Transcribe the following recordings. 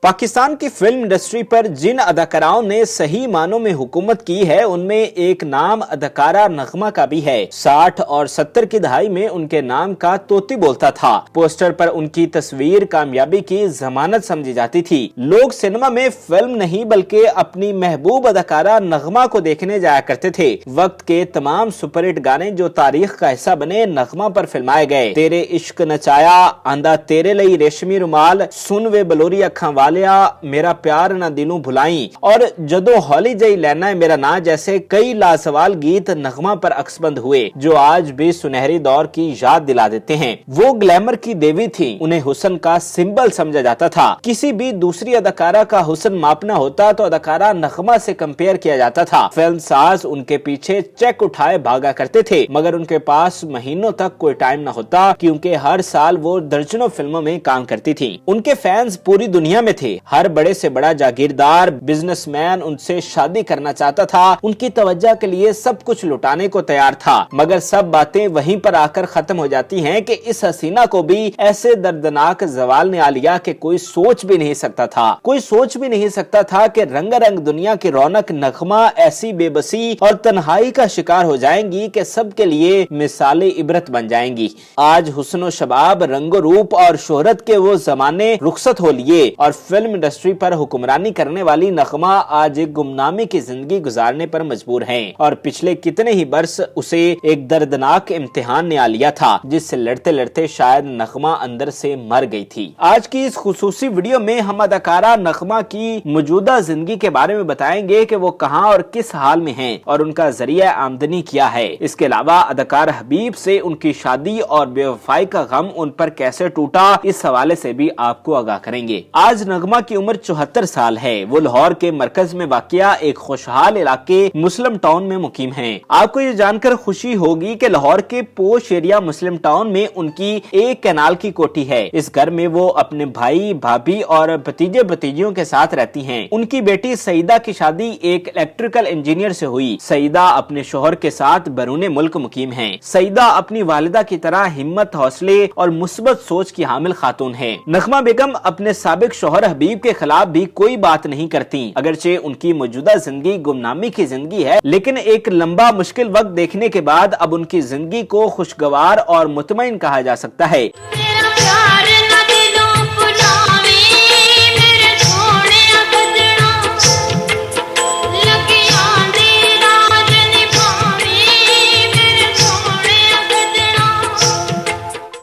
पाकिस्तान की film industry पर जिन अदाकाराओं ने सही मानों में हुकूमत की है उनमें एक नाम अदाकारा नगमा का भी है। 60 और 70 की दहाई में उनके नाम का तोती बोलता था। पोस्टर पर उनकी तस्वीर कामयाबी की जमानत समझी जाती थी। लोग सिनेमा में फिल्म नहीं बल्कि अपनी महबूब अदाकारा नगमा को देखने जाया करते थे। वक्त के तमाम सुपरहिट गाने जो तारीख का हिस्सा बने नगमा पर फिल्माए गए। तेरे इश्क नचाया, आंदा तेरे लई रेशमी रुमाल, सुन वे बलोरी अखां वाले, मेरा प्यार ना दिलों भुलाई और जदों हौली जई लैना है मेरा ना जैसे कई लासवाल गीत नगमा पर अक्सबंद हुए जो आज भी सुनहरी दौर की याद दिला देते हैं। वो ग्लैमर की देवी थी, उन्हें हुस्न का सिंबल समझा जाता था। किसी भी दूसरी अदाकारा का हुस्न मापना होता तो अदाकारा नगमा से कंपेयर किया जाता था। फिल्म साज उनके पीछे चेक उठाए भागा करते थे मगर उनके पास महीनों तक कोई टाइम न होता क्योंकि हर साल वो दर्जनों फिल्मों में काम करती थी। उनके फैंस पूरी दुनिया में थे। हर बड़े से बड़ा जागीरदार बिजनेसमैन उनसे शादी करना चाहता था। उनकी तवज्जो के लिए सब कुछ लुटाने को तैयार था मगर सब बातें वहीं पर आकर खत्म हो जाती हैं कि इस हसीना को भी ऐसे दर्दनाक जवाल ने आ लिया कि कोई सोच भी नहीं सकता था। कोई सोच भी नहीं सकता था कि रंगारंग दुनिया की रौनक नगमा ऐसी बेबसी और तन्हाई का शिकार हो जाएंगी कि सबके लिए मिसाले इबरत बन जाएंगी। आज हुस्न शबाब, रंगो रूप और शोहरत के वो जमाने रुखसत हो लिए और फिल्म इंडस्ट्री पर हुक्मरानी करने वाली नगमा आज एक गुमनामी की जिंदगी गुजारने पर मजबूर हैं और पिछले कितने ही बरस उसे एक दर्दनाक इम्तिहान ने आ लिया था जिससे लड़ते लड़ते शायद नगमा अंदर से मर गई थी। आज की इस खुसूसी वीडियो में हम अदाकारा नगमा की मौजूदा जिंदगी के बारे में बताएंगे कि वो कहां और किस हाल में हैं और उनका जरिया आमदनी क्या है। इसके अलावा अदाकार हबीब से उनकी शादी और बेवफाई का गम उन पर कैसे टूटा इस हवाले से भी आपको आगाह करेंगे। आज नगमा की उम्र 74 साल है। वो लाहौर के मरकज में वाक़िया एक खुशहाल इलाके मुस्लिम टाउन में मुकीम हैं। आपको ये जानकर खुशी होगी कि लाहौर के पोश एरिया मुस्लिम टाउन में उनकी एक कैनाल की कोठी है। इस घर में वो अपने भाई, भाभी और भतीजे भतीजियों के साथ रहती हैं। उनकी बेटी सईदा की शादी एक इलेक्ट्रिकल इंजीनियर से हुई। सईदा अपने शोहर के साथ बैरून मुल्क मुकीम है। सईदा अपनी वालिदा की तरह हिम्मत, हौसले और मुस्बत सोच की हामिल खातून है। नगमा बेगम अपने साबिक शोहर हबीब के खिलाफ भी कोई बात नहीं करती। अगरचे उनकी मौजूदा जिंदगी गुमनामी की जिंदगी है लेकिन एक लंबा मुश्किल वक्त देखने के बाद अब उनकी जिंदगी को खुशगवार और मुतमईन कहा जा सकता है।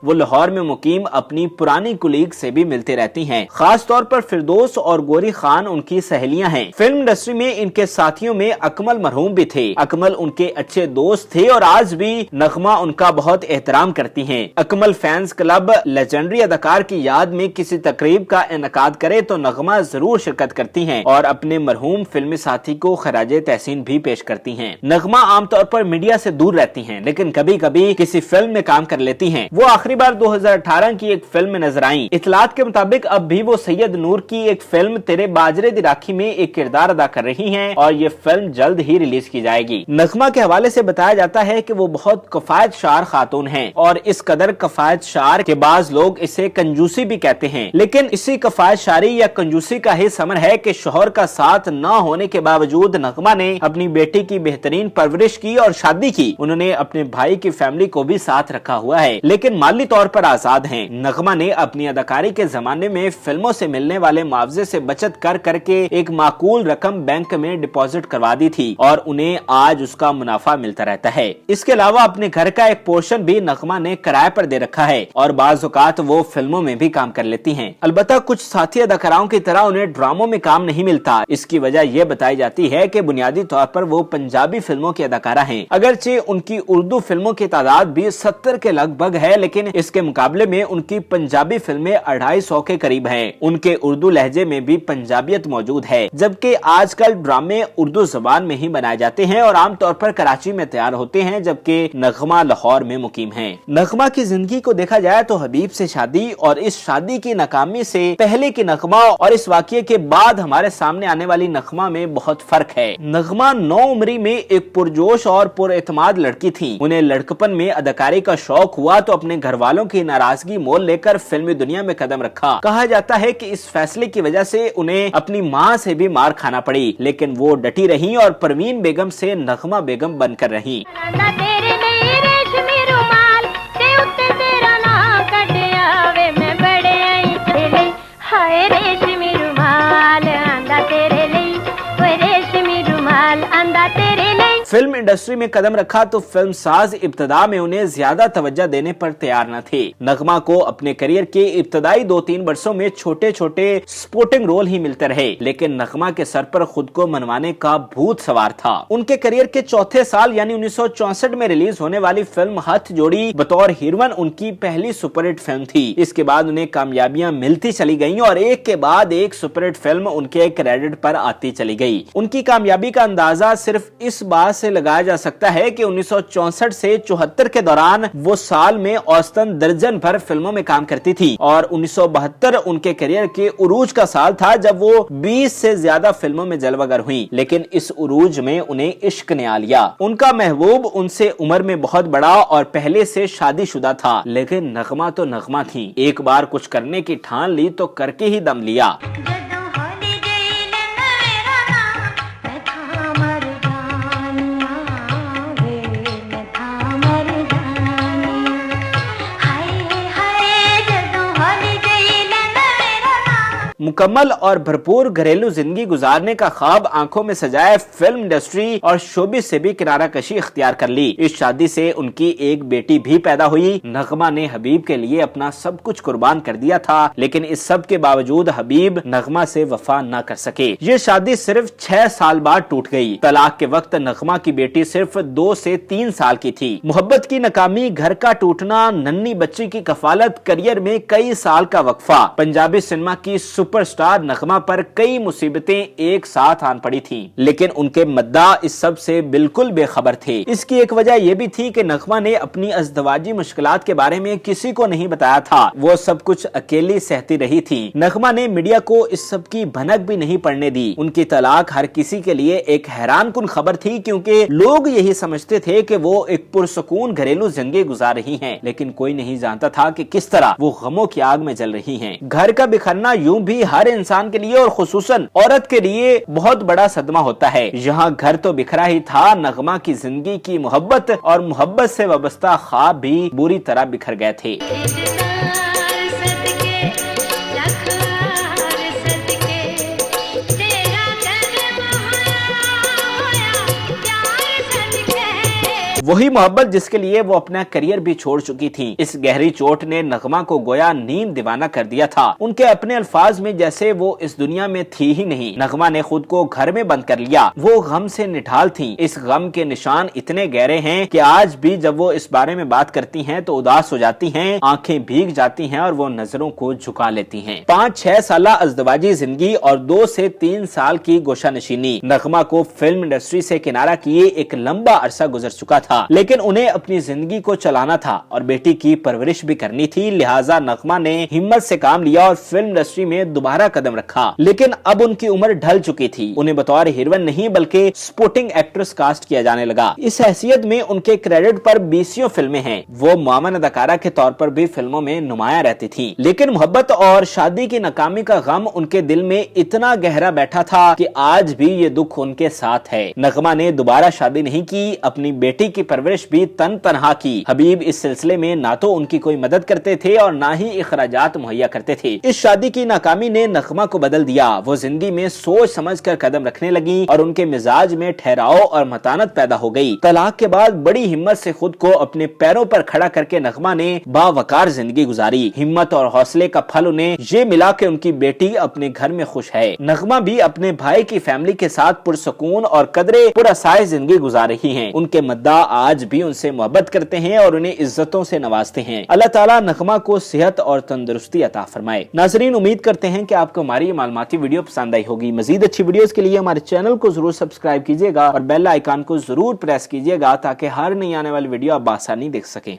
वो लाहौर में मुकीम अपनी पुरानी कुलीग से भी मिलते रहती हैं। खास तौर पर फिरदौस और गोरी खान उनकी सहेलियां हैं। फिल्म इंडस्ट्री में इनके साथियों में अकमल मरहूम भी थे। अकमल उनके अच्छे दोस्त थे और आज भी नगमा उनका बहुत एहतराम करती हैं। अकमल फैंस क्लब लेजेंडरी अदाकार की याद में किसी तकरीब का इनेकाद करे तो नगमा जरूर शिरकत करती हैं और अपने मरहूम फिल्मी साथी को खराजे तहसीन भी पेश करती हैं। नगमा आमतौर पर मीडिया से दूर रहती हैं लेकिन कभी कभी किसी फिल्म में काम कर लेती हैं। वो आखिरी बार 2018 की एक फिल्म में नजर आई। इतलात के मुताबिक अब भी वो सैयद नूर की एक फिल्म तेरे बाजरे दी राखी में एक किरदार अदा कर रही हैं और ये फिल्म जल्द ही रिलीज की जाएगी। नगमा के हवाले से बताया जाता है कि वो बहुत कफायत शार खातून हैं और इस कदर कफायत शार के बाज लोग इसे कंजूसी भी कहते हैं लेकिन इसी कफायत शारी या कंजूसी का ही समर है कि शोहर का साथ न होने के बावजूद नगमा ने अपनी बेटी की बेहतरीन परवरिश की और शादी की। उन्होंने अपने भाई की फैमिली को भी साथ रखा हुआ है लेकिन माली तौर पर आजाद हैं। नगमा ने अपनी अदाकारी के जमाने में फिल्मों से मिलने वाले मुआवजे से बचत कर करके एक माकूल रकम बैंक में डिपॉजिट करवा दी थी और उन्हें आज उसका मुनाफा मिलता रहता है। इसके अलावा अपने घर का एक पोर्शन भी नगमा ने किराए पर दे रखा है और बाज़ औक़ात वो फिल्मों में भी काम कर लेती हैं। अलबत्ता कुछ साथी अदाकाराओं की तरह उन्हें ड्रामों में काम नहीं मिलता। इसकी वजह यह बताई जाती है कि बुनियादी तौर पर वो पंजाबी फिल्मों की अदाकारा हैं। अगरचे उनकी उर्दू फिल्मों की तादाद भी 70 के लगभग है लेकिन اس के मुकाबले में उनकी पंजाबी फिल्में 250 के करीब हैं। उनके उर्दू लहजे में भी पंजाबियत मौजूद है, जबकि आजकल ड्रामे उर्दू जबान में ही बनाए जाते हैं और आमतौर पर कराची में तैयार होते हैं, जबकि नगमा लाहौर में मुकीम है। नगमा की जिंदगी को देखा जाए तो हबीब से शादी और इस शादी की नाकामी से पहले की नगमा और इस वाकये के बाद हमारे सामने आने वाली नगमा में बहुत फर्क है। नगमा 9 उम्री में एक पुरजोश और पुरएतमाद लड़की थी। उन्हें लड़कपन में अदाकारी का शौक हुआ तो अपने घर वालों की नाराजगी मोल लेकर फिल्मी दुनिया में कदम रखा। कहा जाता है कि इस फैसले की वजह से उन्हें अपनी माँ से भी मार खाना पड़ी, लेकिन वो डटी रही और परवीन बेगम से नगमा बेगम बनकर रही। फिल्म इंडस्ट्री में कदम रखा तो फिल्म साज इब्तदा में उन्हें ज्यादा तवज्जो देने पर तैयार न थे। नगमा को अपने करियर के इब्तदाई 2-3 वर्षों में छोटे छोटे सपोर्टिंग रोल ही मिलते रहे, लेकिन नगमा के सर पर खुद को मनवाने का भूत सवार था। उनके करियर के चौथे साल यानी 1964 में रिलीज होने वाली फिल्म हथ जोड़ी बतौर हीरोइन उनकी पहली सुपरहिट फिल्म थी। इसके बाद उन्हें कामयाबियां मिलती चली गयी और एक के बाद एक सुपरहिट फिल्म उनके क्रेडिट पर आती चली गयी। उनकी कामयाबी का अंदाजा सिर्फ इस बात से लगाया जा सकता है कि 1964 से 74 के दौरान वो साल में औसतन दर्जन भर फिल्मों में काम करती थी और 1972 उनके करियर के उरूज का साल था जब वो 20 से ज्यादा फिल्मों में जलवागर हुई। लेकिन इस उरूज में उन्हें इश्क ने आ लिया। उनका महबूब उनसे उम्र में बहुत बड़ा और पहले से शादीशुदा था, लेकिन नगमा तो नगमा थी। एक बार कुछ करने की ठान ली तो करके ही दम लिया। मुकम्मल और भरपूर घरेलू जिंदगी गुजारने का ख्वाब आंखों में सजाए फिल्म इंडस्ट्री और शोबिस से भी किनारा कशी इख्तियार कर ली। इस शादी से उनकी एक बेटी भी पैदा हुई। नगमा ने हबीब के लिए अपना सब कुछ कुर्बान कर दिया था, लेकिन इस सब के बावजूद हबीब नगमा से वफा न कर सके। ये शादी सिर्फ 6 साल बाद टूट गई। तलाक के वक्त नगमा की बेटी सिर्फ 2 से 3 साल की थी। मोहब्बत की नाकामी, घर का टूटना, नन्ही बच्ची की कफालत, करियर में कई साल का वक्फा, पंजाबी सिनेमा की सुपरस्टार नगमा पर कई मुसीबतें एक साथ आन पड़ी थी, लेकिन उनके मद्दा इस सब से बिल्कुल बेखबर थे। इसकी एक वजह यह भी थी कि नगमा ने अपनी अज़दवाजी मुश्किलात के बारे में किसी को नहीं बताया था। वो सब कुछ अकेली सहती रही थी। नगमा ने मीडिया को इस सब की भनक भी नहीं पड़ने दी। उनकी तलाक हर किसी के लिए एक हैरानकुन खबर थी, क्योंकि लोग यही समझते थे कि वो एक पुरसुकून घरेलू जिंदगी गुजार रही हैं, लेकिन कोई नहीं जानता था कि किस तरह वो गमों की आग में जल रही हैं। घर का बिखरना यूं भी हर इंसान के लिए और खुसूसन औरत के लिए बहुत बड़ा सदमा होता है। यहाँ घर तो बिखरा ही था, नगमा की जिंदगी की मोहब्बत और मोहब्बत से वाबस्ता ख्वाब भी बुरी तरह बिखर गए थे। वही मोहब्बत जिसके लिए वो अपना करियर भी छोड़ चुकी थी। इस गहरी चोट ने नगमा को गोया नीम दीवाना कर दिया था। उनके अपने अल्फाज में जैसे वो इस दुनिया में थी ही नहीं। नगमा ने खुद को घर में बंद कर लिया। वो गम से निठाल थी। इस गम के निशान इतने गहरे हैं कि आज भी जब वो इस बारे में बात करती हैं तो उदास हो जाती हैं, आंखें भीग जाती हैं और वो नजरों को झुका लेती हैं। 5-6 साल अज़दवाजी जिंदगी और 2 से 3 साल की गोशा नशीनी नगमा को फिल्म इंडस्ट्री से किनारा किए एक लंबा अरसा गुजर चुका था, लेकिन उन्हें अपनी जिंदगी को चलाना था और बेटी की परवरिश भी करनी थी। लिहाजा नगमा ने हिम्मत से काम लिया और फिल्म इंडस्ट्री में दोबारा कदम रखा। लेकिन अब उनकी उम्र ढल चुकी थी। उन्हें बतौर हीरोइन नहीं बल्कि सपोर्टिंग एक्ट्रेस कास्ट किया जाने लगा। इस हैसियत में उनके क्रेडिट पर 20 फिल्में हैं। वो मामन अदाकारा के तौर पर भी फिल्मों में नुमाया रहती थी, लेकिन मोहब्बत और शादी की नाकामी का गम उनके दिल में इतना गहरा बैठा था कि आज भी ये दुख उनके साथ है। नगमा ने दोबारा शादी नहीं की, अपनी बेटी की परवरिश भी तन तनहा की। हबीब इस सिलसिले में ना तो उनकी कोई मदद करते थे और ना ही इखराजात मुहैया करते थे। इस शादी की नाकामी ने नगमा को बदल दिया। वो जिंदगी में सोच समझ कर कदम रखने लगी और उनके मिजाज में ठहराव और मतानत पैदा हो गई। तलाक के बाद बड़ी हिम्मत से खुद को अपने पैरों पर खड़ा करके नगमा ने बावकार जिंदगी गुजारी। हिम्मत और हौसले का फल उन्हें ये मिला कि उनकी बेटी अपने घर में खुश है। नगमा भी अपने भाई की फैमिली के साथ पुरसुकून और कदरे पुरअसाए जिंदगी गुजार रही हैं। उनके मद्दा आज भी उनसे मोहब्बत करते हैं और उन्हें इज्जतों से नवाजते हैं। अल्लाह ताला नगमा को सेहत और तंदुरुस्ती अता फरमाए। नाज़रीन, उम्मीद करते हैं कि आपको हमारी ये मालूमाती वीडियो पसंद आई होगी। मजीद अच्छी वीडियोस के लिए हमारे चैनल को जरूर सब्सक्राइब कीजिएगा और बेल आइकन को जरूर प्रेस कीजिएगा ताकि हर नई आने वाली वीडियो आप आसानी देख सकें।